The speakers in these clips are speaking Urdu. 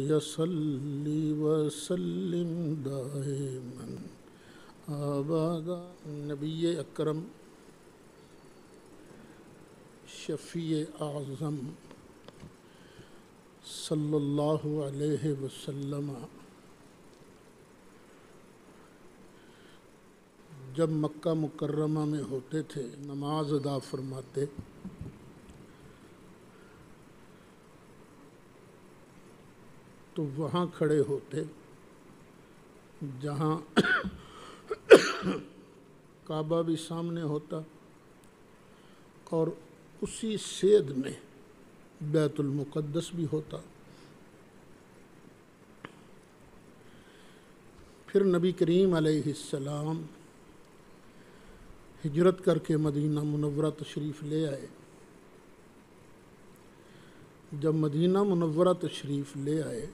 يصلي وسلم دائما ابدا نبی اکرم شفیع اعظم صلی اللہ علیہ وسلم جب مکہ مکرمہ میں ہوتے تھے، نماز ادا فرماتے تو وہاں کھڑے ہوتے جہاں کعبہ بھی سامنے ہوتا اور اسی سید میں بیت المقدس بھی ہوتا۔ پھر نبی کریم علیہ السلام ہجرت کر کے مدینہ منورہ تشریف لے آئے۔ جب مدینہ منورہ تشریف لے آئے،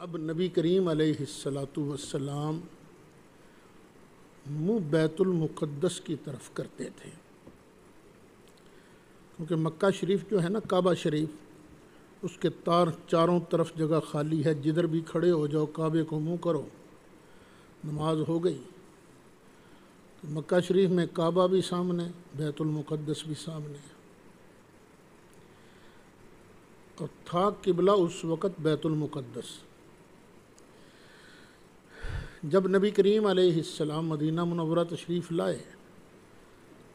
اب نبی کریم علیہ السلام منہ بیت المقدس کی طرف کرتے تھے، کیونکہ مکہ شریف جو ہے نا، کعبہ شریف، اس کے چاروں طرف جگہ خالی ہے، جدھر بھی کھڑے ہو جاؤ کعبے کو منہ کرو، نماز ہو گئی۔ تو مکہ شریف میں کعبہ بھی سامنے، بیت المقدس بھی سامنے، اور تھا قبلہ اس وقت بیت المقدس۔ جب نبی کریم علیہ السلام مدینہ منورہ تشریف لائے،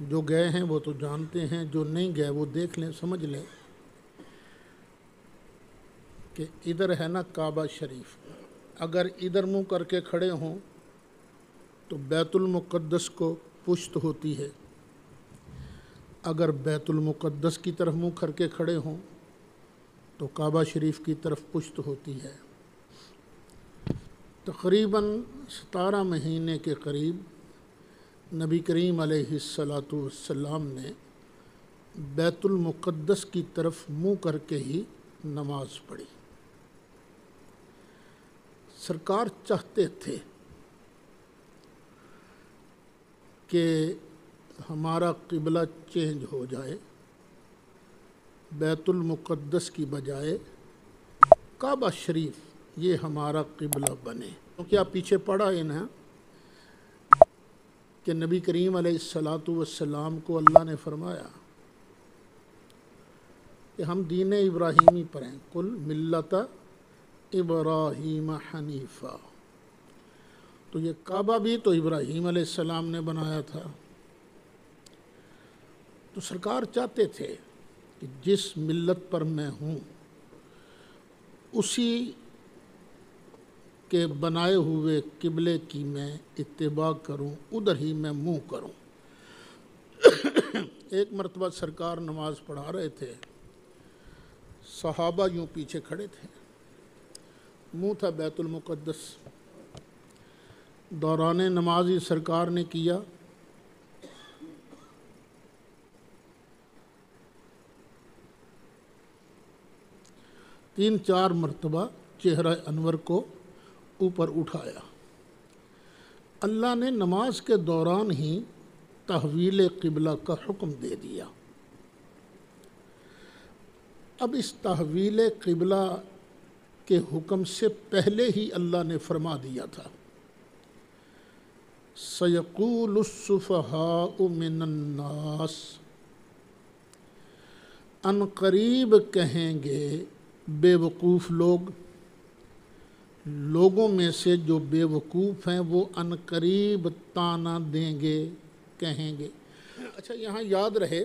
جو گئے ہیں وہ تو جانتے ہیں، جو نہیں گئے وہ دیکھ لیں، سمجھ لیں کہ ادھر ہے نا کعبہ شریف، اگر ادھر منہ کر کے کھڑے ہوں تو بیت المقدس کو پشت ہوتی ہے، اگر بیت المقدس کی طرف منہ کر کے کھڑے ہوں تو کعبہ شریف کی طرف پشت ہوتی ہے۔ تقریباً 17 مہینے کے قریب نبی کریم علیہ السلام نے بیت المقدس کی طرف منہ کر کے ہی نماز پڑھی۔ سرکار چاہتے تھے کہ ہمارا قبلہ چینج ہو جائے، بیت المقدس کی بجائے کعبہ شریف یہ ہمارا قبلہ بنے، کیونکہ آپ پیچھے پڑھا ہے نا کہ نبی کریم علیہ السلام کو اللہ نے فرمایا کہ ہم دین ابراہیمی پر ہیں، قل ملت ابراہیم حنیفہ، تو یہ کعبہ بھی تو ابراہیم علیہ السلام نے بنایا تھا۔ تو سرکار چاہتے تھے کہ جس ملت پر میں ہوں اسی کے بنائے ہوئے قبلے کی میں اتباع کروں، ادھر ہی میں منہ کروں۔ ایک مرتبہ سرکار نماز پڑھا رہے تھے، صحابہ یوں پیچھے کھڑے تھے، منہ تھا بیت المقدس۔ دوران نماز ہی سرکار نے کیا تین چار مرتبہ چہرہ انور کو اوپر اٹھایا۔ اللہ نے نماز کے دوران ہی تحویل قبلہ کا حکم دے دیا۔ اب اس تحویل قبلہ کے حکم سے پہلے ہی اللہ نے فرما دیا تھا، سَيَقُولُ السُّفَهَاءُ مِنَ النَّاسِ، ان قریب کہیں گے بے وقوف لوگوں میں سے جو بے وقوف ہیں وہ ان قریب طعنہ دیں گے، کہیں گے۔ اچھا، یہاں یاد رہے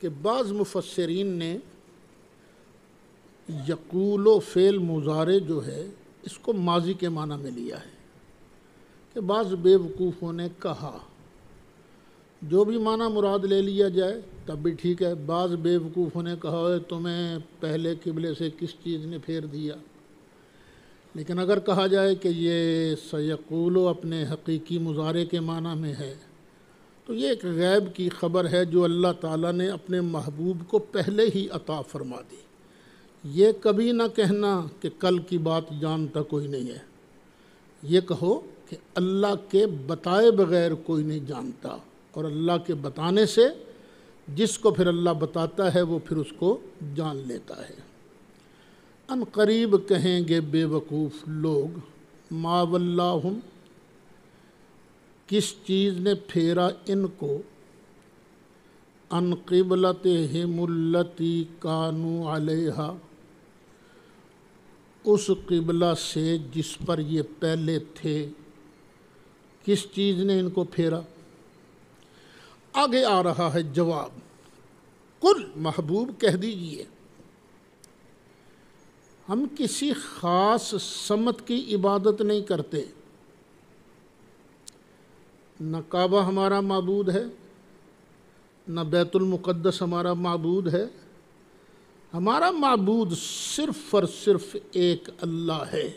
کہ بعض مفسرین نے یقول و فعل مضارع جو ہے اس کو ماضی کے معنی میں لیا ہے، کہ بعض بے وقوفوں نے کہا، جو بھی معنی مراد لے لیا جائے تب بھی ٹھیک ہے۔ بعض بے وقوفوں نے کہا ہے تمہیں پہلے قبلے سے کس چیز نے پھیر دیا، لیکن اگر کہا جائے کہ یہ سیقول اپنے حقیقی مضارع کے معنی میں ہے تو یہ ایک غیب کی خبر ہے جو اللہ تعالیٰ نے اپنے محبوب کو پہلے ہی عطا فرما دی۔ یہ کبھی نہ کہنا کہ کل کی بات جانتا کوئی نہیں ہے، یہ کہو کہ اللہ کے بتائے بغیر کوئی نہیں جانتا، اور اللہ کے بتانے سے جس کو پھر اللہ بتاتا ہے وہ پھر اس کو جان لیتا ہے۔ ان قریب کہیں گے بے وقوف لوگ، ما ولاہم کس چیز نے پھیرا ان کو، ان قبلتہم التی کانوا علیہا اس قبلہ سے جس پر یہ پہلے تھے۔ کس چیز نے ان کو پھیرا؟ آگے آ رہا ہے جواب، قل محبوب کہہ دیجئے ہم کسی خاص سمت کی عبادت نہیں کرتے، نہ کعبہ ہمارا معبود ہے، نہ بیت المقدس ہمارا معبود ہے، ہمارا معبود صرف اور صرف ایک اللہ ہے،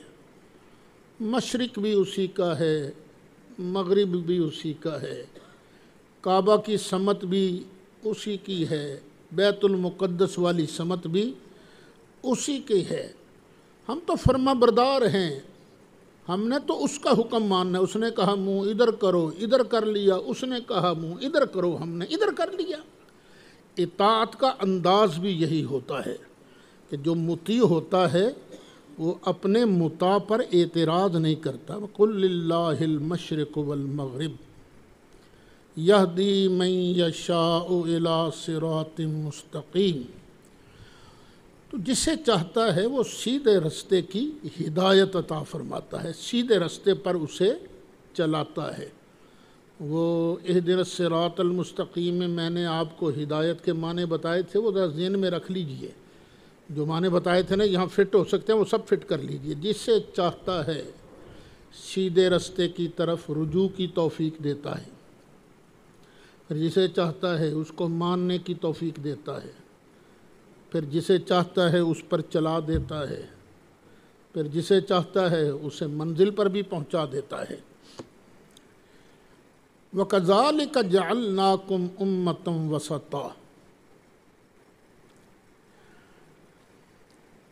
مشرق بھی اسی کا ہے، مغرب بھی اسی کا ہے، کعبہ کی سمت بھی اسی کی ہے، بیت المقدس والی سمت بھی اسی کی ہے، ہم تو فرما بردار ہیں، ہم نے تو اس کا حکم ماننا ہے، اس نے کہا منہ ادھر کرو ادھر کر لیا، اس نے کہا منہ ادھر کرو ہم نے ادھر کر لیا۔ اطاعت کا انداز بھی یہی ہوتا ہے کہ جو مطیع ہوتا ہے وہ اپنے مطاع پر اعتراض نہیں کرتا۔ وَقُلْ لِلَّهِ الْمَشْرِقُ وَالْمَغْرِبُ يَهْدِي مَن يَشَاءُ إِلَىٰ صِرَاطٍ مُسْتَقِيمٍ، تو جسے چاہتا ہے وہ سیدھے رستے کی ہدایت عطا فرماتا ہے، سیدھے رستے پر اسے چلاتا ہے۔ وہ اہدنا الصراط المستقیم میں میں نے آپ کو ہدایت کے معنی بتائے تھے، وہ ذرا ذہن میں رکھ لیجئے، جو معنی بتائے تھے نا یہاں فٹ ہو سکتے ہیں وہ سب فٹ کر لیجئے۔ جسے چاہتا ہے سیدھے رستے کی طرف رجوع کی توفیق دیتا ہے، پھر جسے چاہتا ہے اس کو ماننے کی توفیق دیتا ہے، پھر جسے چاہتا ہے اس پر چلا دیتا ہے، پھر جسے چاہتا ہے اسے منزل پر بھی پہنچا دیتا ہے۔ وَكَذَلِكَ جَعَلْنَاكُمْ أُمَّةً وَسَطًا،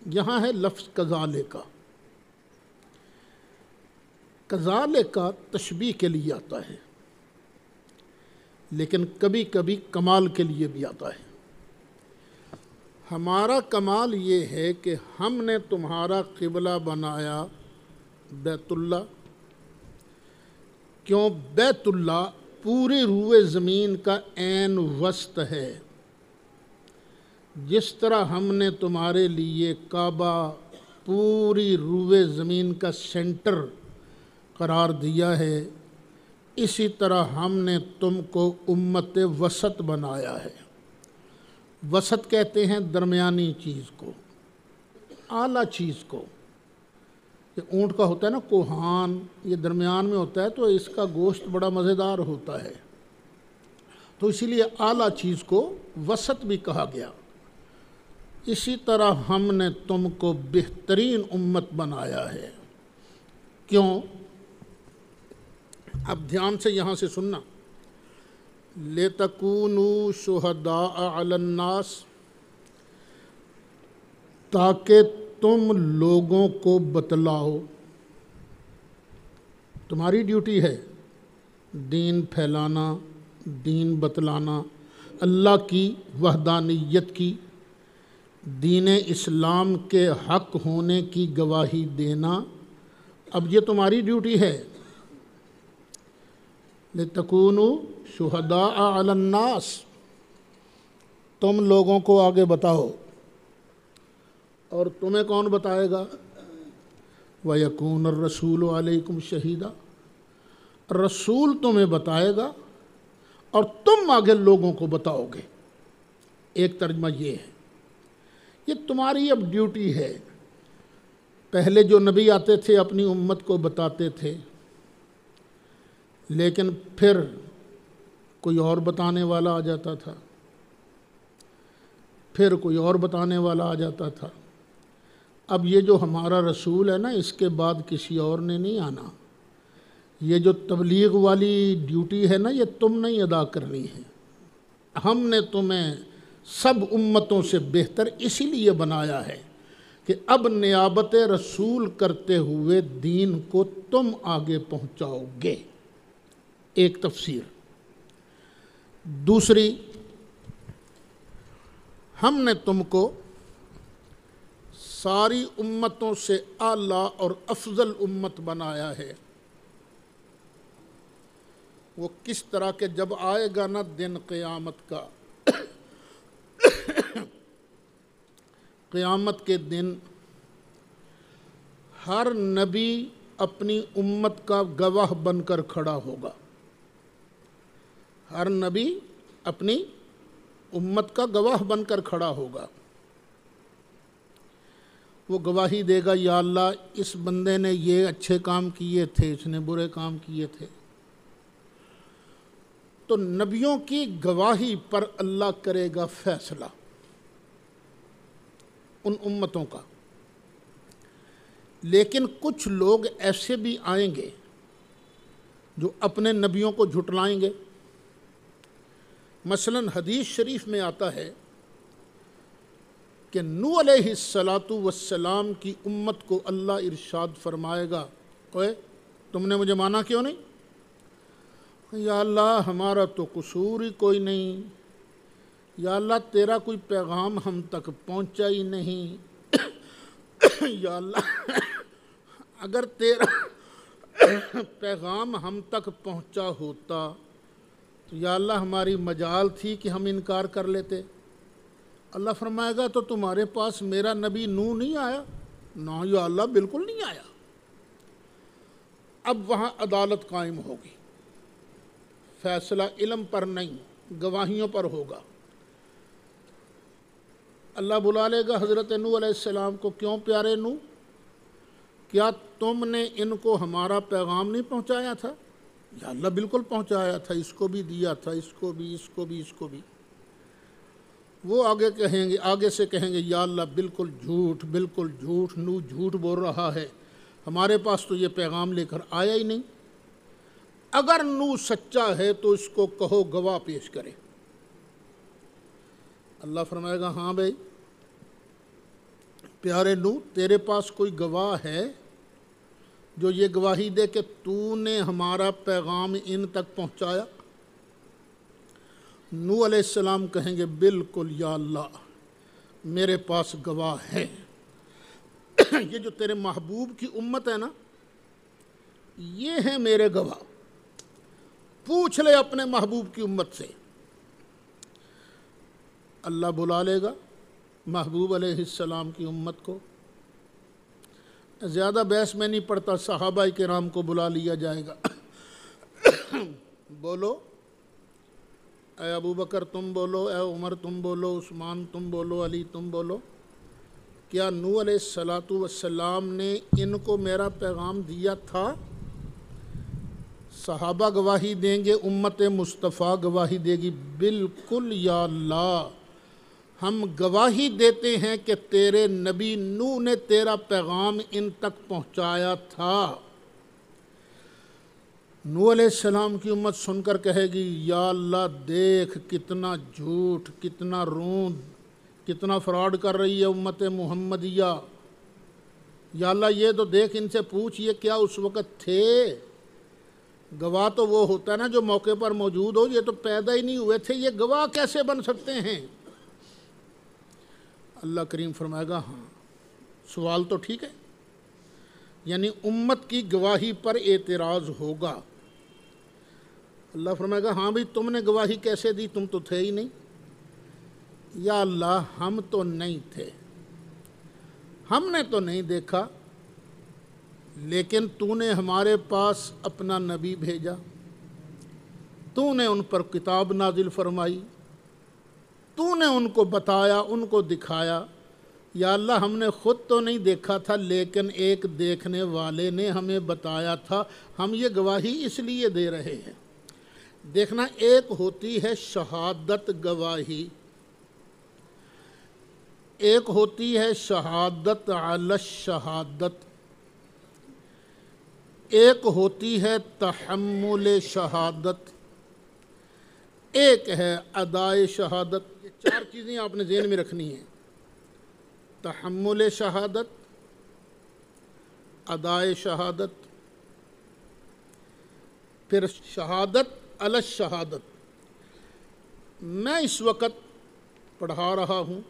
یہاں ہے لفظ کذالک، کذالک تشبیہ کے لیے آتا ہے لیکن کبھی کبھی کمال کے لیے بھی آتا ہے۔ ہمارا کمال یہ ہے کہ ہم نے تمہارا قبلہ بنایا بیت اللہ، کیوں؟ بیت اللہ پوری روئے زمین کا عین وسط ہے، جس طرح ہم نے تمہارے لیے کعبہ پوری روئے زمین کا سینٹر قرار دیا ہے، اسی طرح ہم نے تم کو امت وسط بنایا ہے۔ وسط کہتے ہیں درمیانی چیز کو، اعلیٰ چیز کو۔ یہ اونٹ کا ہوتا ہے نا کوہان، یہ درمیان میں ہوتا ہے تو اس کا گوشت بڑا مزیدار ہوتا ہے، تو اسی لیے اعلیٰ چیز کو وسط بھی کہا گیا۔ اسی طرح ہم نے تم کو بہترین امت بنایا ہے، کیوں؟ اب دھیان سے یہاں سے سننا، لِتَكُونُوا شُهَدَاءَ عَلَى النَّاسِ، تاکہ تم لوگوں کو بتلاؤ، تمہاری ڈیوٹی ہے دین پھیلانا، دین بتلانا، اللہ کی وحدانیت کی، دین اسلام کے حق ہونے کی گواہی دینا، اب یہ تمہاری ڈیوٹی ہے۔ لِتَكُونُوا شُهَدَاءَ عَلَى النَّاسِ، تم لوگوں کو آگے بتاؤ، اور تمہیں کون بتائے گا؟ وَيَكُونَ الرَّسُولُ عَلَيْكُمْ شَهِيدًا، رسول تمہیں بتائے گا اور تم آگے لوگوں کو بتاؤ گے۔ ایک ترجمہ یہ ہے، یہ تمہاری اب ڈیوٹی ہے۔ پہلے جو نبی آتے تھے اپنی امت کو بتاتے تھے، لیکن پھر کوئی اور بتانے والا آ جاتا تھا، پھر کوئی اور بتانے والا آ جاتا تھا۔ اب یہ جو ہمارا رسول ہے نا، اس کے بعد کسی اور نے نہیں آنا۔ یہ جو تبلیغ والی ڈیوٹی ہے نا، یہ تم نہیں ادا کرنی ہے، ہم نے تمہیں سب امتوں سے بہتر اسی لیے بنایا ہے کہ اب نیابت رسول کرتے ہوئے دین کو تم آگے پہنچاؤ گے۔ ایک تفسیر۔ دوسری، ہم نے تم کو ساری امتوں سے اعلیٰ اور افضل امت بنایا ہے۔ وہ کس طرح کہ جب آئے گا نا دن قیامت کا، قیامت کے دن ہر نبی اپنی امت کا گواہ بن کر کھڑا ہوگا۔ ہر نبی اپنی امت کا گواہ بن کر کھڑا ہوگا۔ وہ گواہی دے گا، یا اللہ اس بندے نے یہ اچھے کام کیے تھے، اس نے برے کام کیے تھے۔ تو نبیوں کی گواہی پر اللہ کرے گا فیصلہ ان امتوں کا۔ لیکن کچھ لوگ ایسے بھی آئیں گے جو اپنے نبیوں کو جھٹلائیں گے۔ مثلا حدیث شریف میں آتا ہے کہ نوح علیہ السلام کی امت کو اللہ ارشاد فرمائے گا، اوے تم نے مجھے مانا کیوں نہیں؟ یا اللہ ہمارا تو قصور ہی کوئی نہیں، یا اللہ تیرا کوئی پیغام ہم تک پہنچا ہی نہیں، یا اللہ اگر تیرا پیغام ہم تک پہنچا ہوتا تو یا اللہ ہماری مجال تھی کہ ہم انکار کر لیتے۔ اللہ فرمائے گا تو تمہارے پاس میرا نبی نوح نہیں آیا؟ نہ یا اللہ بالکل نہیں آیا۔ اب وہاں عدالت قائم ہوگی، فیصلہ علم پر نہیں گواہیوں پر ہوگا۔ اللہ بلا لے گا حضرت نوح علیہ السلام کو، کیوں پیارے نوح، کیا تم نے ان کو ہمارا پیغام نہیں پہنچایا تھا؟ یا اللہ بالکل پہنچایا تھا، اس کو بھی دیا تھا، اس کو بھی، اس کو بھی، اس کو بھی۔ وہ آگے سے کہیں گے، یا اللہ بالکل جھوٹ، بالکل جھوٹ، نوح جھوٹ بول رہا ہے، ہمارے پاس تو یہ پیغام لے کر آیا ہی نہیں۔ اگر نوح سچا ہے تو اس کو کہو گواہ پیش کرے۔ اللہ فرمائے گا، ہاں بھائی پیارے نوح، تیرے پاس کوئی گواہ ہے جو یہ گواہی دے کہ تو نے ہمارا پیغام ان تک پہنچایا؟ نوح علیہ السلام کہیں گے، بالکل یا اللہ میرے پاس گواہ ہے۔ یہ جو تیرے محبوب کی امت ہے نا، یہ ہیں میرے گواہ، پوچھ لے اپنے محبوب کی امت سے۔ اللہ بلا لے گا محبوب علیہ السلام کی امت کو۔ زیادہ بحث میں نہیں پڑتا، صحابہ کرام کو بلا لیا جائے گا۔ بولو، اے ابو بکر تم بولو، اے عمر تم بولو، عثمان تم بولو، علی تم بولو، کیا نوح علیہ السلام نے ان کو میرا پیغام دیا تھا؟ صحابہ گواہی دیں گے، امت مصطفیٰ گواہی دے گی، بالکل یا اللہ ہم گواہی دیتے ہیں کہ تیرے نبی نوح نے تیرا پیغام ان تک پہنچایا تھا۔ نوح علیہ السلام کی امت سن کر کہے گی، یا اللہ دیکھ کتنا جھوٹ، کتنا روند، کتنا فراڈ کر رہی ہے امت محمدیہ۔ یا اللہ یہ تو دیکھ، ان سے پوچھ یہ کیا اس وقت تھے؟ گواہ تو وہ ہوتا ہے نا جو موقع پر موجود ہو، یہ تو پیدا ہی نہیں ہوئے تھے، یہ گواہ کیسے بن سکتے ہیں؟ اللہ کریم فرمائے گا، ہاں سوال تو ٹھیک ہے، یعنی امت کی گواہی پر اعتراض ہوگا۔ اللہ فرمائے گا، ہاں بھئی تم نے گواہی کیسے دی، تم تو تھے ہی نہیں۔ یا اللہ ہم تو نہیں تھے، ہم نے تو نہیں دیکھا، لیکن تو نے ہمارے پاس اپنا نبی بھیجا، تو نے ان پر کتاب نازل فرمائی، تو نے ان کو بتایا، ان کو دکھایا۔ یا اللہ ہم نے خود تو نہیں دیکھا تھا، لیکن ایک دیکھنے والے نے ہمیں بتایا تھا، ہم یہ گواہی اس لیے دے رہے ہیں۔ دیکھنا، ایک ہوتی ہے شہادت گواہی، ایک ہوتی ہے شہادت علی الشہادت، ایک ہوتی ہے تحمل شہادت، ایک ہے ادائے شہادت۔ یہ چار چیزیں آپ نے ذہن میں رکھنی ہیں، تحمل شہادت، ادائے شہادت، پھر شہادت علی الشہادت۔ میں اس وقت پڑھا رہا ہوں،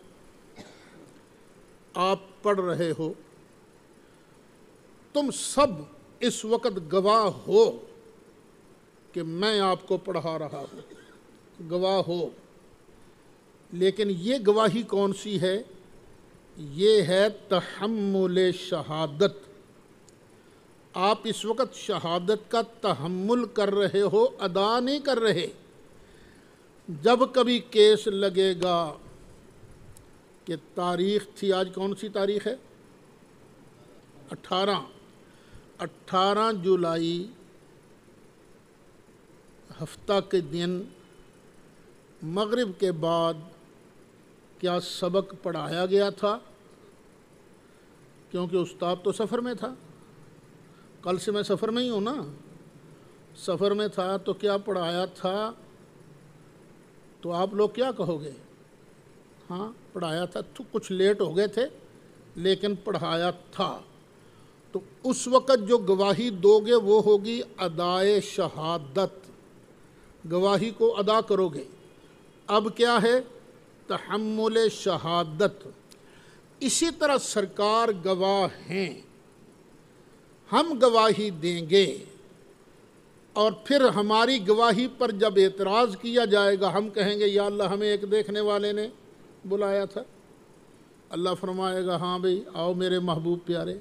آپ پڑھ رہے ہو، تم سب اس وقت گواہ ہو کہ میں آپ کو پڑھا رہا ہوں، گواہ ہو۔ لیکن یہ گواہی کون سی ہے؟ یہ ہے تحمل شہادت۔ آپ اس وقت شہادت کا تحمل کر رہے ہو، ادا نہیں کر رہے۔ جب کبھی کیس لگے گا کہ تاریخ تھی، آج کون سی تاریخ ہے؟ 18 جولائی، ہفتہ کے دن مغرب کے بعد کیا سبق پڑھایا گیا تھا؟ کیونکہ استاد تو سفر میں تھا، کل سے میں سفر میں ہی ہوں نا، سفر میں تھا تو کیا پڑھایا تھا؟ تو آپ لوگ کیا کہو گے؟ ہاں پڑھایا تھا، تو کچھ لیٹ ہو گئے تھے لیکن پڑھایا تھا۔ تو اس وقت جو گواہی دو گے وہ ہوگی ادائے شہادت، گواہی کو ادا کرو گے۔ اب کیا ہے؟ تحمل شہادت۔ اسی طرح سرکار گواہ ہیں، ہم گواہی دیں گے، اور پھر ہماری گواہی پر جب اعتراض کیا جائے گا ہم کہیں گے یا اللہ ہمیں ایک دیکھنے والے نے بلایا تھا۔ اللہ فرمائے گا ہاں بھئی آؤ میرے محبوب پیارے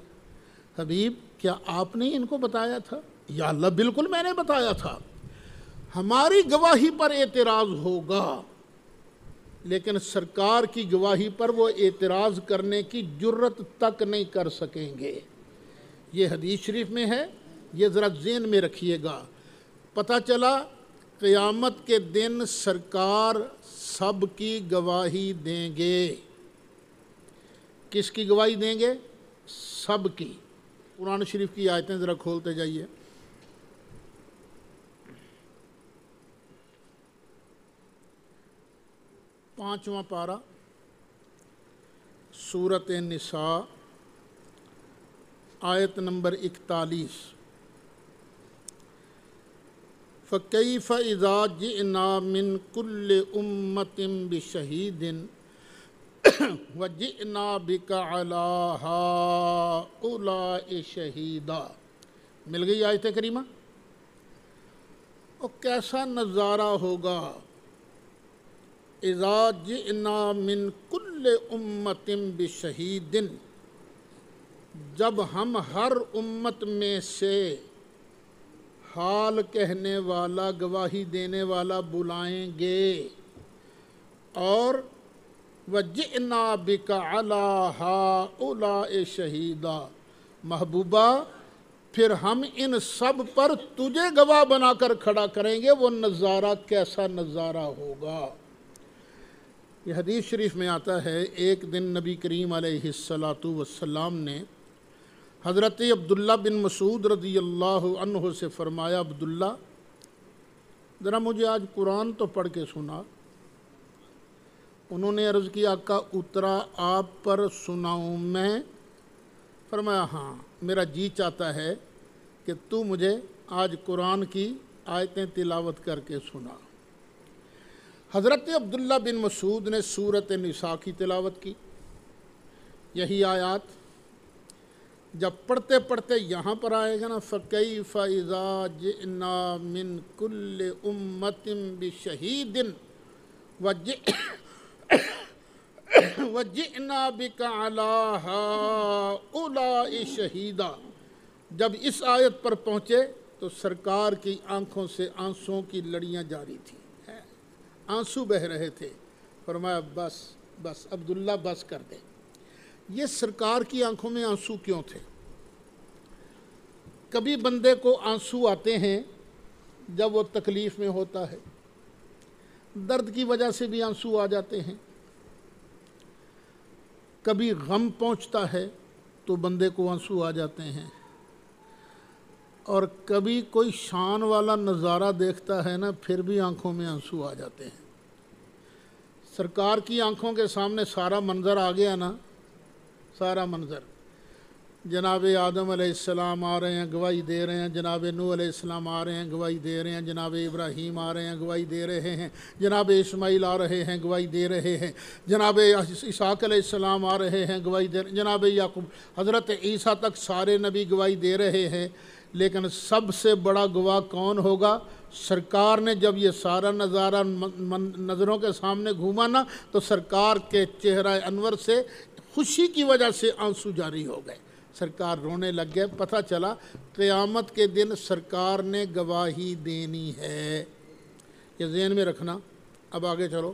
حبیب، کیا آپ نے ان کو بتایا تھا؟ یا اللہ بالکل میں نے بتایا تھا۔ ہماری گواہی پر اعتراض ہوگا، لیکن سرکار کی گواہی پر وہ اعتراض کرنے کی جرت تک نہیں کر سکیں گے۔ یہ حدیث شریف میں ہے، یہ ذرا ذہن میں رکھیے گا۔ پتہ چلا قیامت کے دن سرکار سب کی گواہی دیں گے۔ کس کی گواہی دیں گے؟ سب کی۔ قرآن شریف کی آیتیں ذرا کھولتے جائیے۔ پانچواں پارہ، سورۃ النساء، آیت نمبر 41۔ فَكَيْفَ إِذَا جِئْنَا مِنْ كُلِّ أُمَّةٍ بِشَهِيدٍ وَجِئْنَا بِكَ عَلَىٰ هَٰؤُلَاءِ شَهِيدًا۔ مل گئی آیت کریمہ؟ اور کیسا نظارہ ہوگا اذا جئنا من کل امت بشہید، جب ہم ہر امت میں سے حال کہنے والا، گواہی دینے والا بلائیں گے، اور وجئنا بک علی ہؤلاء شہیدا، محبوبہ پھر ہم ان سب پر تجھے گواہ بنا کر کھڑا کریں گے۔ وہ نظارہ کیسا نظارہ ہوگا؟ یہ حدیث شریف میں آتا ہے، ایک دن نبی کریم علیہ السلام نے حضرت عبداللہ بن مسعود رضی اللہ عنہ سے فرمایا، عبداللہ ذرا مجھے آج قرآن تو پڑھ کے سنا۔ انہوں نے عرض کیا، آقا اترا آپ پر سناؤں میں؟ فرمایا ہاں، میرا جی چاہتا ہے کہ تو مجھے آج قرآن کی آیتیں تلاوت کر کے سنا۔ حضرت عبداللہ بن مسعود نے سورۃ النساء کی تلاوت کی۔ یہی آیات جب پڑھتے پڑھتے یہاں پر آئے گا نا، فَكَيْفَ إِذَا جِئْنَا مِنْ كُلِّ أُمَّةٍ بِشَهِيدٍ وَجِئْنَا بِكَ عَلَىٰ هَؤُلَاءِ شَهِيدًا، جب اس آیت پر پہنچے تو سرکار کی آنکھوں سے آنسوؤں کی لڑیاں جاری تھیں، آنسو بہہ رہے تھے۔ فرمایا بس بس عبداللہ بس کر دے۔ یہ سرکار کی آنکھوں میں آنسو کیوں تھے؟ کبھی بندے کو آنسو آتے ہیں جب وہ تکلیف میں ہوتا ہے، درد کی وجہ سے بھی آنسو آ جاتے ہیں، کبھی غم پہنچتا ہے تو بندے کو آنسو آ جاتے ہیں، اور کبھی کوئی شان والا نظارہ دیکھتا ہے نا، پھر بھی آنکھوں میں آنسو آ جاتے ہیں۔ سرکار کی آنکھوں کے سامنے سارا منظر آ گیا نا، سارا منظر۔ جناب آدم علیہ السلام آ رہے ہیں گواہی دے رہے ہیں، جناب نوح علیہ السلام آ رہے ہیں گواہی دے رہے ہیں، جناب ابراہیم آ رہے ہیں گواہی دے رہے ہیں، جناب اسماعیل آ رہے ہیں گواہی دے رہے ہیں، جناب اسحاق علیہ السلام آ رہے ہیں گواہی دے رہے ہیں، جناب یعقوب، حضرت عیسیٰ تک سارے نبی گواہی دے رہے ہیں، لیکن سب سے بڑا گواہ کون ہوگا؟ سرکار نے جب یہ سارا نظارہ نظروں کے سامنے گھوما نا تو سرکار کے چہرہ انور سے خوشی کی وجہ سے آنسو جاری ہو گئے، سرکار رونے لگ گئے، پتہ چلا قیامت کے دن سرکار نے گواہی دینی ہے، یہ ذہن میں رکھنا۔ اب آگے چلو،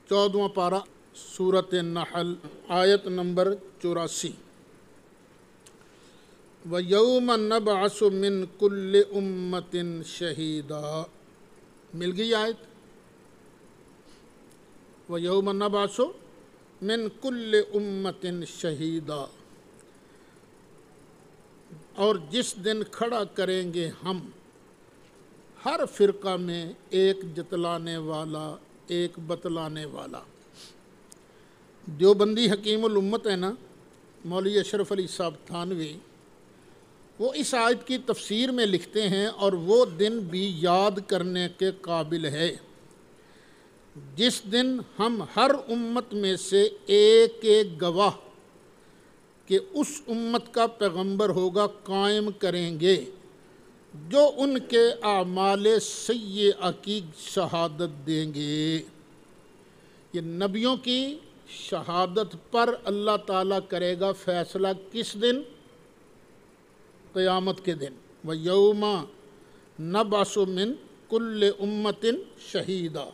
14واں پارہ سورۃ النحل آیت نمبر 84۔ وَيَوْمَ نَبْعَثُ مِنْ كُلِّ أُمَّةٍ شَهِيدًا، مل گئی آیت؟ وَيَوْمَ نَبْعَثُ مِنْ كُلِّ أُمَّةٍ شَهِيدًا، اور جس دن کھڑا کریں گے ہم ہر فرقہ میں ایک جتلانے والا، ایک بتلانے والا۔ دیوبندی حکیم الامت ہے نا مولوی اشرف علی صاحب تھانوی، وہ اس آیت کی تفسیر میں لکھتے ہیں اور وہ دن بھی یاد کرنے کے قابل ہے جس دن ہم ہر امت میں سے ایک ایک گواہ کہ اس امت کا پیغمبر ہوگا قائم کریں گے جو ان کے اعمال سیئہ کی شہادت دیں گے۔ یہ نبیوں کی شہادت پر اللہ تعالیٰ کرے گا فیصلہ کس دن؟ قیامت کے دن۔ وَيَوْمَ نَبْعَثُ مِنْ كُلِّ أُمَّةٍ شَهِيدًا۔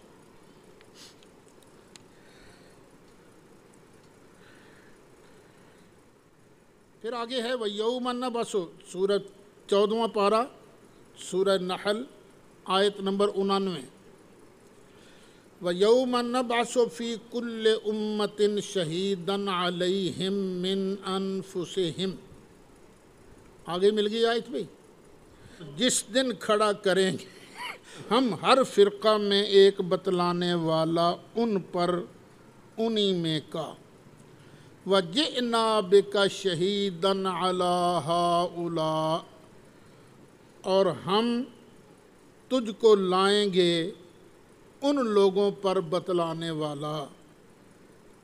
پھر آگے ہے وَيَوْمَ نَبْعَثُ، سورۃ 14واں پارہ سورہ نحل آیت نمبر 99۔ وَيَوْمَ نَبْعَثُ فِي كُلِّ أُمَّةٍ شَهِيدًا عَلَيْهِمْ مِنْ أَنفُسِهِمْ، آگے مل گئی آیت بھئی؟ جس دن کھڑا کریں گے ہم ہر فرقہ میں ایک بتلانے والا ان پر انہی میں کا۔ وَجِئْنَا بِكَ شَهِيدًا عَلَىٰ هَٰؤُلَاءِ، اور ہم تجھ کو لائیں گے ان لوگوں پر بتلانے والا۔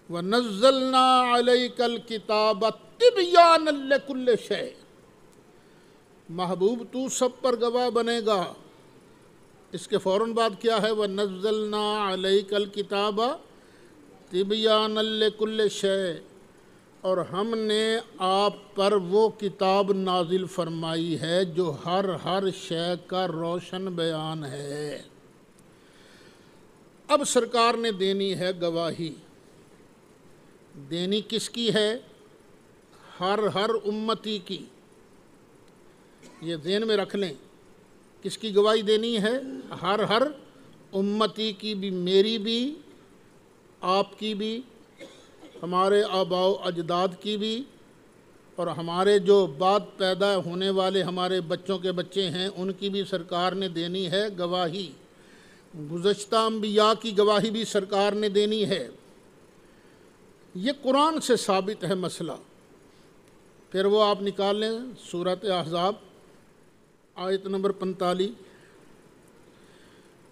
وَنَزَّلْنَا عَلَيْكَ الْكِتَابَ تِبْيَانًا لِكُلِّ شَيْءٍ، محبوب تو سب پر گواہ بنے گا۔ اس کے فوراً بعد کیا ہے؟ وَنَزَّلْنَا عَلَيْكَ الْكِتَابَ تِبْيَانًا لِكُلِّ شَيْءٍ، اور ہم نے آپ پر وہ کتاب نازل فرمائی ہے جو ہر شے کا روشن بیان ہے۔ اب سرکار نے دینی ہے گواہی، دینی کس کی ہے؟ ہر امتی کی۔ یہ ذہن میں رکھ لیں، کس کی گواہی دینی ہے؟ ہر امتی کی بھی، میری بھی، آپ کی بھی، ہمارے آباء و اجداد کی بھی، اور ہمارے جو بعد پیدا ہونے والے ہمارے بچوں کے بچے ہیں ان کی بھی سرکار نے دینی ہے گواہی۔ گزشتہ انبیاء کی گواہی بھی سرکار نے دینی ہے۔ یہ قرآن سے ثابت ہے مسئلہ۔ پھر وہ آپ نکال لیں سورۃ احزاب آیت نمبر 45۔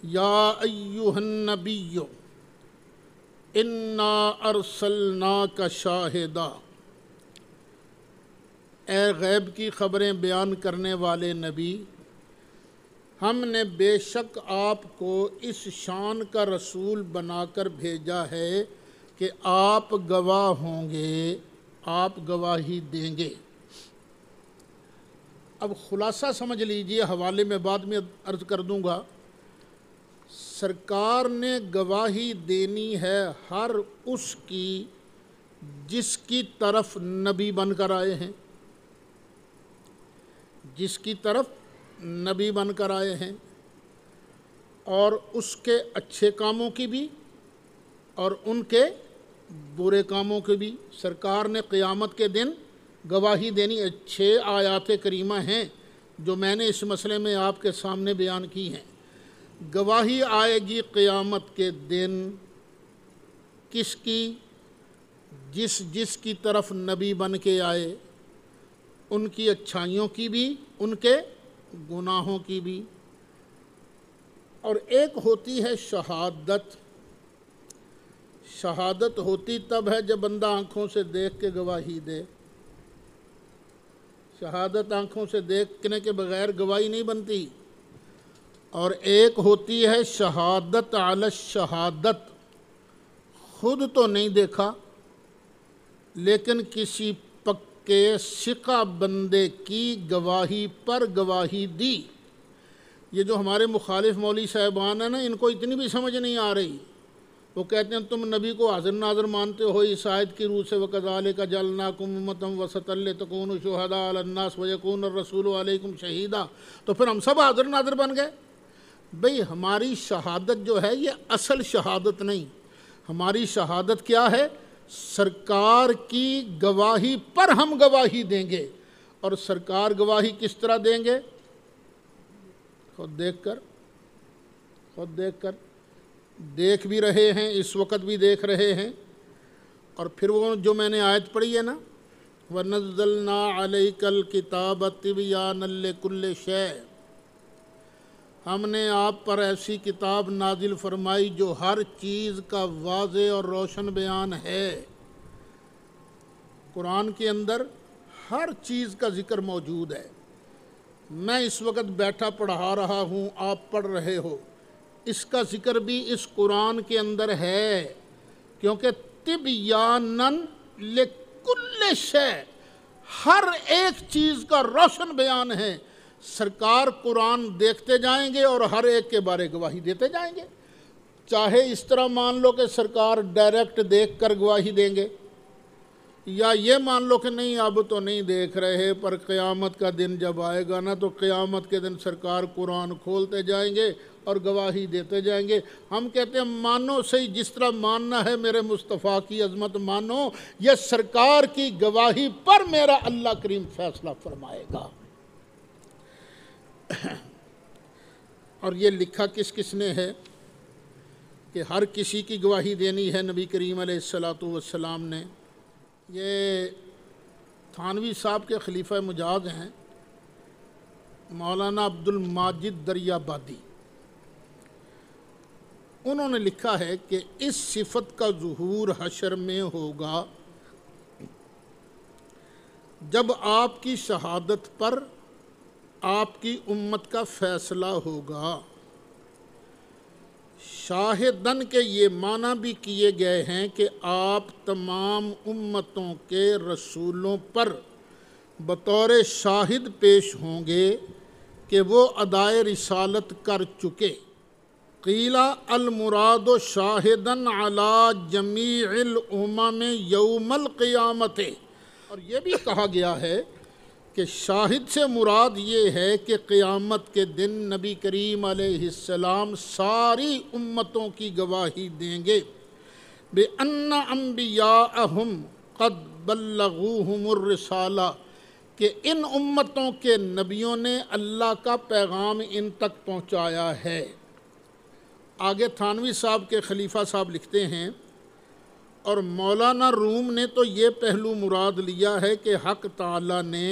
یا ایھا النبی انا ارسلناک شاہدا، اے غیب کی خبریں بیان کرنے والے نبی، ہم نے بے شک آپ کو اس شان کا رسول بنا کر بھیجا ہے کہ آپ گواہ ہوں گے، آپ گواہی دیں گے۔ اب خلاصہ سمجھ لیجئے، حوالے میں بعد میں عرض کر دوں گا۔ سرکار نے گواہی دینی ہے ہر اس کی جس کی طرف نبی بن کر آئے ہیں، جس کی طرف نبی بن کر آئے ہیں، اور اس کے اچھے کاموں کی بھی اور ان کے برے کاموں کی بھی سرکار نے قیامت کے دن گواہی دینی۔ 6 آیات کریمہ ہیں جو میں نے اس مسئلے میں آپ کے سامنے بیان کی ہیں۔ گواہی آئے گی قیامت کے دن کس کی؟ جس کی طرف نبی بن کے آئے، ان کی اچھائیوں کی بھی، ان کے گناہوں کی بھی۔ اور ایک ہوتی ہے شہادت۔ شہادت ہوتی تب ہے جب بندہ آنکھوں سے دیکھ کے گواہی دے۔ شہادت آنکھوں سے دیکھنے کے بغیر گواہی نہیں بنتی۔ اور ایک ہوتی ہے شہادت علی الشہادت، خود تو نہیں دیکھا لیکن کسی پکے ثقہ بندے کی گواہی پر گواہی دی۔ یہ جو ہمارے مخالف مولوی صاحبان ہیں نا، ان کو اتنی بھی سمجھ نہیں آ رہی۔ وہ کہتے ہیں تم نبی کو حاضر ناظر مانتے ہو اس آیت کی روح سے، وَكَذَلِكَ جَعَلْنَاكُمْ أُمَّةً وَسَطًا لِتَكُونُوا شُهَدَاءَ عَلَى النَّاسِ وَيَكُونَ الرَّسُولُ عَلَيْكُمْ شَهِيدًا، تو پھر ہم سب حاضر ناظر بن گئے۔ بھئی ہماری شہادت جو ہے یہ اصل شہادت نہیں، ہماری شہادت کیا ہے؟ سرکار کی گواہی پر ہم گواہی دیں گے۔ اور سرکار گواہی کس طرح دیں گے؟ خود دیکھ کر دیکھ بھی رہے ہیں، اس وقت بھی دیکھ رہے ہیں۔ اور پھر وہ جو میں نے آیت پڑھی ہے نا، وَنَزَّلْنَا عَلَيْكَ الْكِتَابَ تِبْيَانًا لِكُلِّ شَيْءٍ، ہم نے آپ پر ایسی کتاب نازل فرمائی جو ہر چیز کا واضح اور روشن بیان ہے۔ قرآن کے اندر ہر چیز کا ذکر موجود ہے۔ میں اس وقت بیٹھا پڑھا رہا ہوں، آپ پڑھ رہے ہو، اس کا ذکر بھی اس قرآن کے اندر ہے، کیونکہ تبیاناً لکل شے، ہر ایک چیز کا روشن بیان ہے۔ سرکار قرآن دیکھتے جائیں گے اور ہر ایک کے بارے گواہی دیتے جائیں گے۔ چاہے اس طرح مان لو کہ سرکار ڈائریکٹ دیکھ کر گواہی دیں گے، یا یہ مان لو کہ نہیں اب تو نہیں دیکھ رہے، پر قیامت کا دن جب آئے گا نا تو قیامت کے دن سرکار قرآن کھولتے جائیں گے اور گواہی دیتے جائیں گے۔ ہم کہتے ہیں مانو صحیح، جس طرح ماننا ہے میرے مصطفیٰ کی عظمت مانو، یہ سرکار کی گواہی پر میرا اللہ کریم فیصلہ فرمائے گا۔ اور یہ لکھا کس کس نے ہے کہ ہر کسی کی گواہی دینی ہے؟ نبی کریم علیہ السلام نے۔ یہ تھانوی صاحب کے خلیفہ مجاز ہیں مولانا عبد الماجد دریابادی، انہوں نے لکھا ہے کہ اس صفت کا ظہور حشر میں ہوگا جب آپ کی شہادت پر آپ کی امت کا فیصلہ ہوگا۔ شاہدن کے یہ معنی بھی کیے گئے ہیں کہ آپ تمام امتوں کے رسولوں پر بطور شاہد پیش ہوں گے کہ وہ ادائے رسالت کر چکے۔ قیلہ المراد شاہدن علی جمیع الامم یوم القیامت، اور یہ بھی کہا گیا ہے کہ شاہد سے مراد یہ ہے کہ قیامت کے دن نبی کریم علیہ السلام ساری امتوں کی گواہی دیں گے بِأَنَّ أَنبِيَاءَهُمْ قَدْ بَلَّغُوهُمُ الرِّسَالَةَ، کہ ان امتوں کے نبیوں نے اللہ کا پیغام ان تک پہنچایا ہے۔ آگے تھانوی صاحب کے خلیفہ صاحب لکھتے ہیں، اور مولانا روم نے تو یہ پہلو مراد لیا ہے کہ حق تعالیٰ نے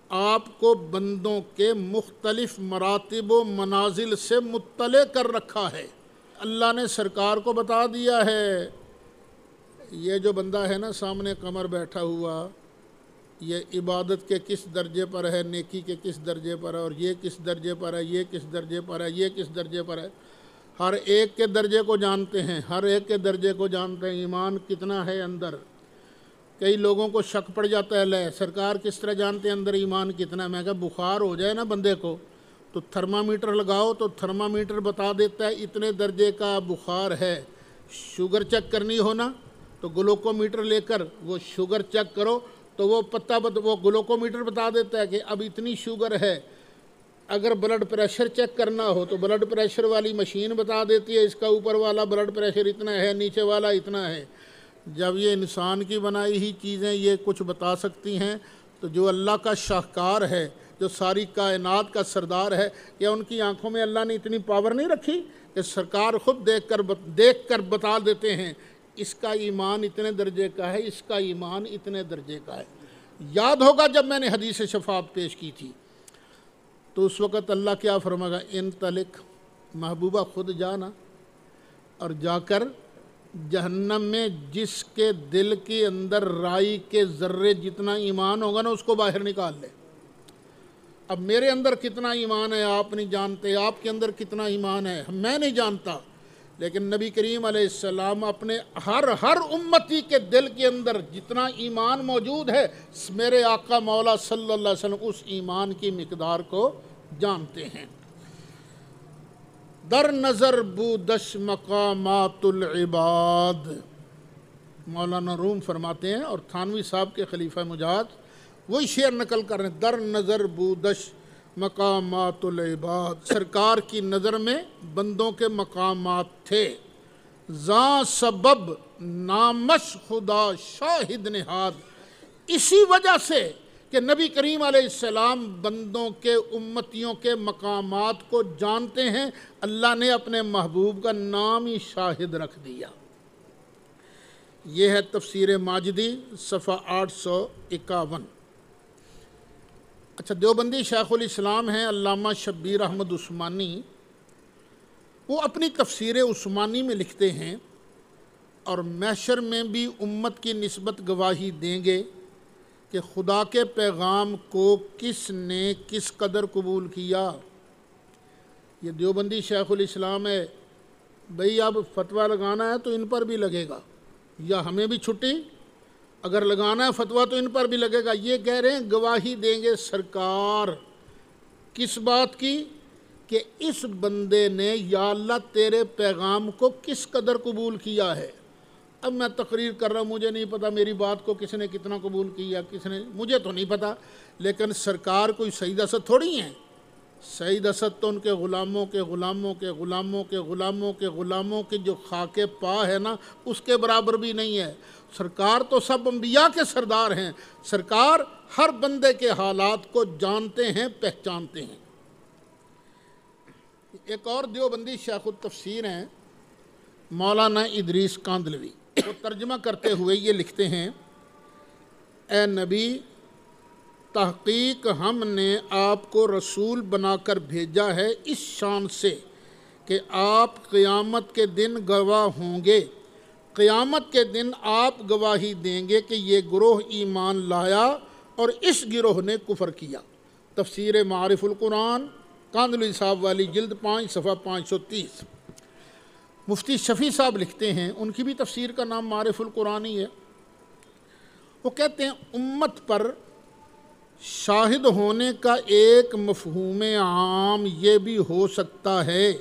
آپ کو بندوں کے مختلف مراتب و منازل سے مطلع کر رکھا ہے۔ اللہ نے سرکار کو بتا دیا ہے، یہ جو بندہ ہے نا سامنے قمر بیٹھا ہوا، یہ عبادت کے کس درجے پر ہے، نیکی کے کس درجے پر ہے، اور یہ کس درجے پر ہے، یہ کس درجے پر ہے، یہ کس درجے پر ہے۔ ہر ایک کے درجے کو جانتے ہیں، ہر ایک کے درجے کو جانتے ہیں، ایمان کتنا ہے اندر۔ کئی لوگوں کو شک پڑ جاتا ہے، لے سرکار کس طرح جانتے ہیں اندر ایمان کتنا ہے؟ میں کہا بخار ہو جائے نا بندے کو تو تھرمامیٹر لگاؤ تو تھرمامیٹر بتا دیتا ہے اتنے درجے کا بخار ہے۔ شوگر چیک کرنی ہو نا تو گلوکومیٹر لے کر وہ شوگر چیک کرو تو وہ وہ گلوکومیٹر بتا دیتا ہے کہ اب اتنی شوگر ہے۔ اگر بلڈ پریشر چیک کرنا ہو تو بلڈ پریشر والی مشین بتا دیتی ہے اس کا اوپر والا بلڈ پریشر اتنا ہے، نیچے والا اتنا ہے۔ جب یہ انسان کی بنائی ہی چیزیں یہ کچھ بتا سکتی ہیں تو جو اللہ کا شاہکار ہے، جو ساری کائنات کا سردار ہے، کیا ان کی آنکھوں میں اللہ نے اتنی پاور نہیں رکھی کہ سرکار خود دیکھ کر بتا دیتے ہیں اس کا ایمان اتنے درجے کا ہے، اس کا ایمان اتنے درجے کا ہے۔ یاد ہوگا جب میں نے حدیث شفاعت پیش کی تھی تو اس وقت اللہ کیا فرمائے گا، انطلق، محبوبہ خود جانا اور جا کر جہنم میں جس کے دل کے اندر رائی کے ذرے جتنا ایمان ہوگا نا اس کو باہر نکال لے۔ اب میرے اندر کتنا ایمان ہے آپ نہیں جانتے، آپ کے اندر کتنا ایمان ہے میں نہیں جانتا، لیکن نبی کریم علیہ السلام اپنے ہر امتی کے دل کے اندر جتنا ایمان موجود ہے میرے آقا مولا صلی اللہ علیہ وسلم اس ایمان کی مقدار کو جانتے ہیں۔ در نظر بودش مقامات العباد، مولانا روم فرماتے ہیں اور تھانوی صاحب کے خلیفہ مجاہد وہی شعر نقل کر رہے ہیں، در نظر بودش مقامات العباد، سرکار کی نظر میں بندوں کے مقامات تھے، زاں سبب نامش خدا شاہد نہاد، اسی وجہ سے کہ نبی کریم علیہ السلام بندوں کے امتیوں کے مقامات کو جانتے ہیں، اللہ نے اپنے محبوب کا نام ہی شاہد رکھ دیا۔ یہ ہے تفسیر ماجدی صفحہ 851۔ اچھا، دیوبندی شیخ الاسلام ہیں علامہ شبیر احمد عثمانی، وہ اپنی تفسیر عثمانی میں لکھتے ہیں اور محشر میں بھی امت کی نسبت گواہی دیں گے کہ خدا کے پیغام کو کس نے کس قدر قبول کیا۔ یہ دیوبندی شیخ الاسلام ہے، بھئی اب فتویٰ لگانا ہے تو ان پر بھی لگے گا، یا ہمیں بھی چھٹی، اگر لگانا ہے فتویٰ تو ان پر بھی لگے گا۔ یہ کہہ رہے ہیں گواہی دیں گے سرکار کس بات کی، کہ اس بندے نے یا اللہ تیرے پیغام کو کس قدر قبول کیا ہے۔ اب میں تقریر کر رہا ہوں، مجھے نہیں پتا میری بات کو کس نے کتنا قبول کیا، کس نے، مجھے تو نہیں پتا، لیکن سرکار کوئی سعید اسد تھوڑی ہیں۔ سعید اسد تو ان کے غلاموں کے غلاموں کے غلاموں کے غلاموں کے غلاموں کے جو خاک پا ہے نا اس کے برابر بھی نہیں ہے۔ سرکار تو سب انبیاء کے سردار ہیں، سرکار ہر بندے کے حالات کو جانتے ہیں، پہچانتے ہیں۔ ایک اور دیوبندی شیخ التفسیر ہیں مولانا ادریس کاندلوی، وہ ترجمہ کرتے ہوئے یہ لکھتے ہیں، اے نبی، تحقیق ہم نے آپ کو رسول بنا کر بھیجا ہے اس شان سے کہ آپ قیامت کے دن گواہ ہوں گے، قیامت کے دن آپ گواہی دیں گے کہ یہ گروہ ایمان لایا اور اس گروہ نے کفر کیا۔ تفسیر معارف القرآن کاندلوی صاحب والی جلد 5 صفحہ 530۔ مفتی شفیع صاحب لکھتے ہیں، ان کی بھی تفسیر کا نام معارف القرآن ہی ہے، وہ کہتے ہیں امت پر شاہد ہونے کا ایک مفہوم عام یہ بھی ہو سکتا ہے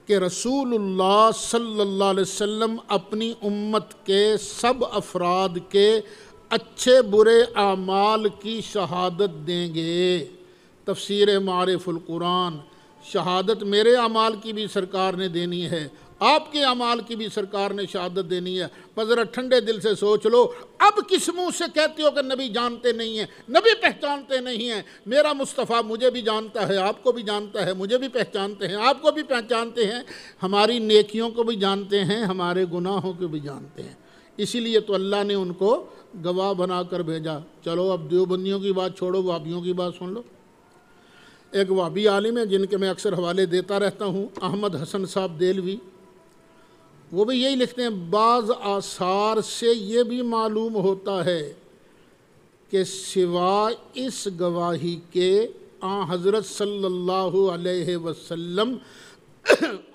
کہ رسول اللہ صلی اللہ علیہ وسلم اپنی امت کے سب افراد کے اچھے برے اعمال کی شہادت دیں گے۔ تفسیر معارف القرآن، شہادت میرے اعمال کی بھی سرکار نے دینی ہے، آپ کے اعمال کی بھی سرکار نے شہادت دینی ہے۔ بس ذرا ٹھنڈے دل سے سوچ لو، اب کس منہ سے کہتے ہو کہ نبی جانتے نہیں ہیں، نبی پہچانتے نہیں ہیں؟ میرا مصطفیٰ مجھے بھی جانتا ہے، آپ کو بھی جانتا ہے، مجھے بھی پہچانتے ہیں، آپ کو بھی پہچانتے ہیں، ہماری نیکیوں کو بھی جانتے ہیں، ہمارے گناہوں کو بھی جانتے ہیں۔ اسی لیے تو اللہ نے ان کو گواہ بنا کر بھیجا۔ چلو اب دیوبندیوں کی بات چھوڑو، وہابیوں کی بات سن لو۔ ایک وہابی عالم ہے جن کے میں اکثر حوالے دیتا رہتا ہوں، احمد حسن صاحب دیلوی، وہ بھی یہی لکھتے ہیں، بعض آثار سے یہ بھی معلوم ہوتا ہے کہ سوا اس گواہی کے آن حضرت صلی اللہ علیہ وسلم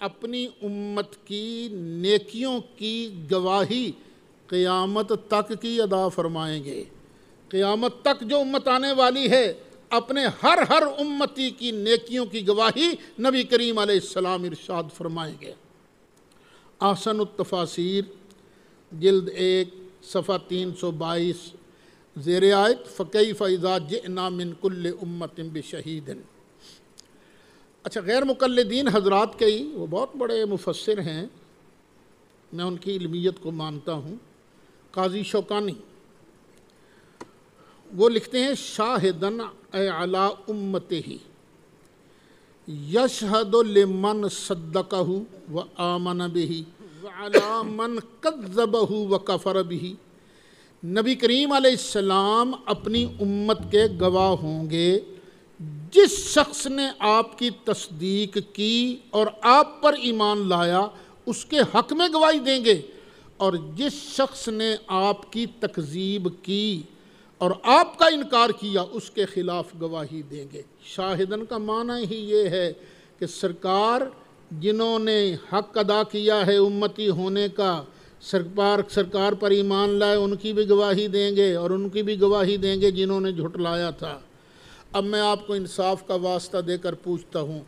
اپنی امت کی نیکیوں کی گواہی قیامت تک کی ادا فرمائیں گے۔ قیامت تک جو امت آنے والی ہے اپنے ہر امتی کی نیکیوں کی گواہی نبی کریم علیہ السلام ارشاد فرمائیں گے۔ احسن التفاسیر جلد 1 صفحہ 322، زیر آیت فَكَيْفَ إِذَا جِئْنَا مِن كُلِّ أُمَّةٍ بِشَهِيدٍ۔ اچھا، غیر مقلدین حضرات کے ہی وہ بہت بڑے مفسر ہیں، میں ان کی علمیت کو مانتا ہوں، قاضی شوکانی، وہ لکھتے ہیں، شاہدن علی امتہ یشہد لمن صدقہ وآمن بہ وعلی من کذبہ وکفر بہ، نبی کریم علیہ السلام اپنی امت کے گواہ ہوں گے۔ جس شخص نے آپ کی تصدیق کی اور آپ پر ایمان لایا اس کے حق میں گواہی دیں گے، اور جس شخص نے آپ کی تکذیب کی اور آپ کا انکار کیا اس کے خلاف گواہی دیں گے۔ شاہدن کا معنی ہی یہ ہے کہ سرکار جنہوں نے حق ادا کیا ہے امتی ہونے کا، سرکار پر ایمان لائے، ان کی بھی گواہی دیں گے، اور ان کی بھی گواہی دیں گے جنہوں نے جھٹلایا تھا۔ اب میں آپ کو انصاف کا واسطہ دے کر پوچھتا ہوں،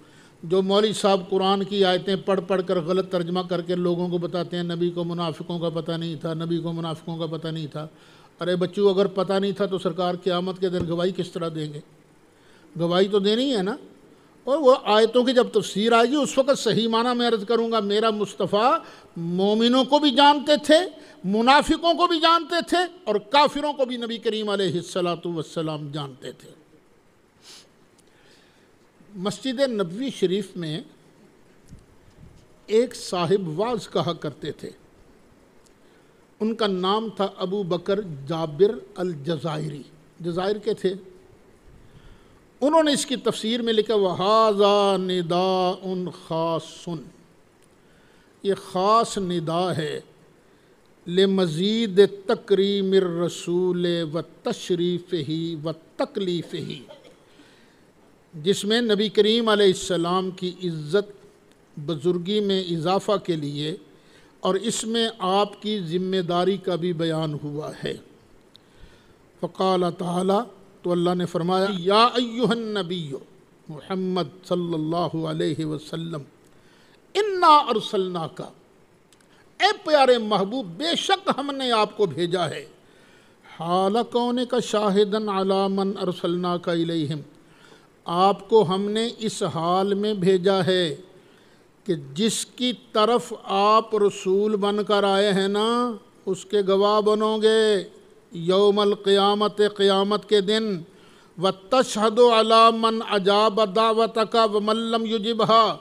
جو مولوی صاحب قرآن کی آیتیں پڑھ کر غلط ترجمہ کر کے لوگوں کو بتاتے ہیں نبی کو منافقوں کا پتہ نہیں تھا، نبی کو منافقوں کا پتہ نہیں تھا۔ ارے بچوں، اگر پتہ نہیں تھا تو سرکار قیامت کے دن گواہی کس طرح دیں گے؟ گواہی تو دینی ہے نا۔ اور وہ آیتوں کی جب تفسیر آئے گی اس وقت صحیح معنی میں عرض کروں گا۔ میرا مصطفیٰ مومنوں کو بھی جانتے تھے، منافقوں کو بھی جانتے تھے، اور کافروں کو بھی نبی کریم علیہ السلام جانتے تھے۔ مسجد نبوی شریف میں ایک صاحب واعظ کہا کرتے تھے، ان کا نام تھا ابو بکر جابر الجزائری، جزائر کے تھے۔ انہوں نے اس کی تفسیر میں لکھا وَهَذَا نِدَاءٌ خَاصٌ، یہ خاص ندا ہے لمزید تکریم الرسول وتشریفہ وتکلیفہ، جس میں نبی کریم علیہ السلام کی عزت بزرگی میں اضافہ کے لیے اور اس میں آپ کی ذمہ داری کا بھی بیان ہوا ہے۔ فقال تعالی، تو اللہ نے فرمایا یا ایھا النبی محمد صلی اللہ علیہ وسلم انا ارسلناک، اے پیارے محبوب بے شک ہم نے آپ کو بھیجا ہے، حال کونک شاہدن علی من ارسلناک الیہم، آپ کو ہم نے اس حال میں بھیجا ہے کہ جس کی طرف آپ رسول بن کر آئے ہیں نا اس کے گواہ بنو گے یوم القیامت، قیامت کے دن، وَتَشْهَدُ عَلَى مَنْ أَجَابَ دَعْوَتَكَ وَمَنْ لَمْ يُجِبْهَا،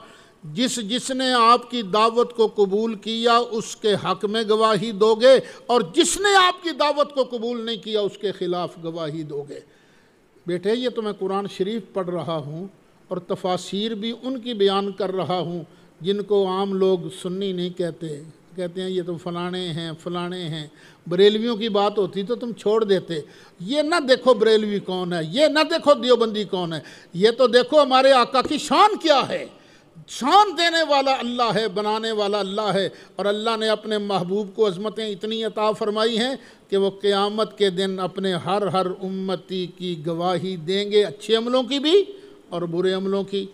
جس نے آپ کی دعوت کو قبول کیا اس کے حق میں گواہی دو گے، اور جس نے آپ کی دعوت کو قبول نہیں کیا اس کے خلاف گواہی دو گے۔ بیٹے، یہ تو میں قرآن شریف پڑھ رہا ہوں اور تفاسیر بھی ان کی بیان کر رہا ہوں جن کو عام لوگ سنی نہیں کہتے، کہتے ہیں یہ تو فلانے ہیں فلانے ہیں۔ بریلویوں کی بات ہوتی تو تم چھوڑ دیتے، یہ نہ دیکھو بریلوی کون ہے، یہ نہ دیکھو دیوبندی کون ہے، یہ تو دیکھو ہمارے آقا کی شان کیا ہے۔ شان دینے والا اللہ ہے، بنانے والا اللہ ہے، اور اللہ نے اپنے محبوب کو عظمتیں اتنی عطا فرمائی ہیں کہ وہ قیامت کے دن اپنے ہر امتی کی گواہی دیں گے، اچھے عملوں کی بھی اور برے عملوں کی۔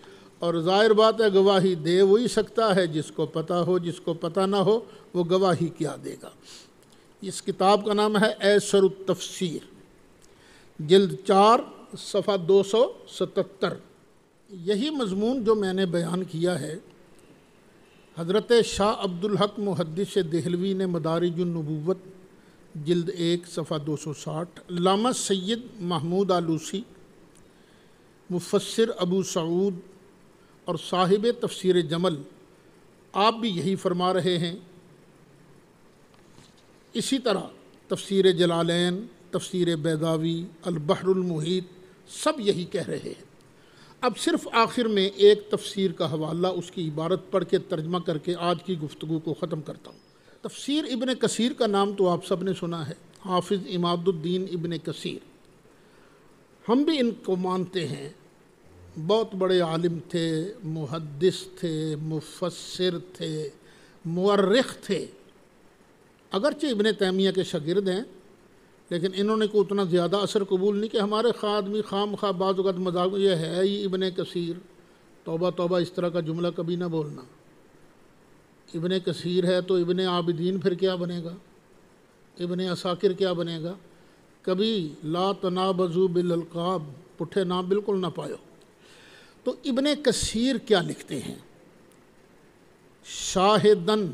اور ظاہر بات ہے گواہی دے وہی سکتا ہے جس کو پتہ ہو، جس کو پتہ نہ ہو وہ گواہی کیا دے گا۔ اس کتاب کا نام ہے ایسر التفسیر، جلد 4 صفحہ 277۔ یہی مضمون جو میں نے بیان کیا ہے حضرت شاہ عبدالحق محدث دہلوی نے مدارج النبوت جلد 1 صفحہ 260، علامہ سید محمود آلوسی مفسر ابو سعود اور صاحب تفسیر جمل، آپ بھی یہی فرما رہے ہیں۔ اسی طرح تفسیر جلالین، تفسیر بیضاوی، البحر المحیط، سب یہی کہہ رہے ہیں۔ اب صرف آخر میں ایک تفسیر کا حوالہ، اس کی عبارت پڑھ کے ترجمہ کر کے آج کی گفتگو کو ختم کرتا ہوں۔ تفسیر ابن کثیر کا نام تو آپ سب نے سنا ہے، حافظ عماد الدین ابن کثیر، ہم بھی ان کو مانتے ہیں، بہت بڑے عالم تھے، محدث تھے، مفسر تھے، مورخ تھے۔ اگرچہ ابن تیمیہ کے شاگرد ہیں لیکن انہوں نے کوئی اتنا زیادہ اثر قبول نہیں کہ ہمارے آدمی خام خواہ بعض اوقات مذاق یہ ہے ہی ابن کثیر، توبہ توبہ اس طرح کا جملہ کبھی نہ بولنا۔ ابن کثیر ہے تو ابن عابدین پھر کیا بنے گا، ابن عساکر کیا بنے گا؟ کبھی لا تنابزوا بالالقاب، پٹھے نام بالکل نہ پایو۔ تو ابن کثیر کیا لکھتے ہیں؟ شاہدن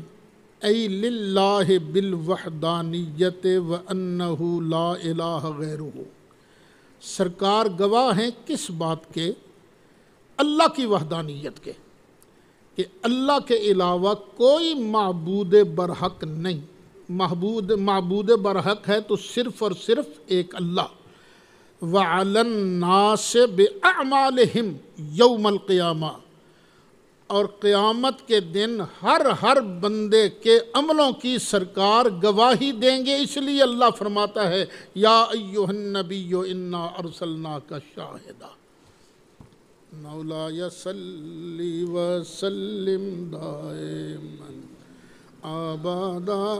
ای للہ بالوحدانیت وانہ لا الہ غیرہ، سرکار گواہ ہیں کس بات کے؟ اللہ کی وحدانیت کے، کہ اللہ کے علاوہ کوئی معبود برحق نہیں، معبود برحق ہے تو صرف اور صرف ایک اللہ۔ وَعَلَى النَّاسِ بِأَعْمَالِهِمْ يَوْمَ الْقِيَامَةِ، اور قیامت کے دن ہر بندے کے عملوں کی سرکار گواہی دیں گے۔ اس لیے اللہ فرماتا ہے یا ایھا النبی انا ارسلناک شاہدا۔ مولایا صلی وسلم دائما ابدا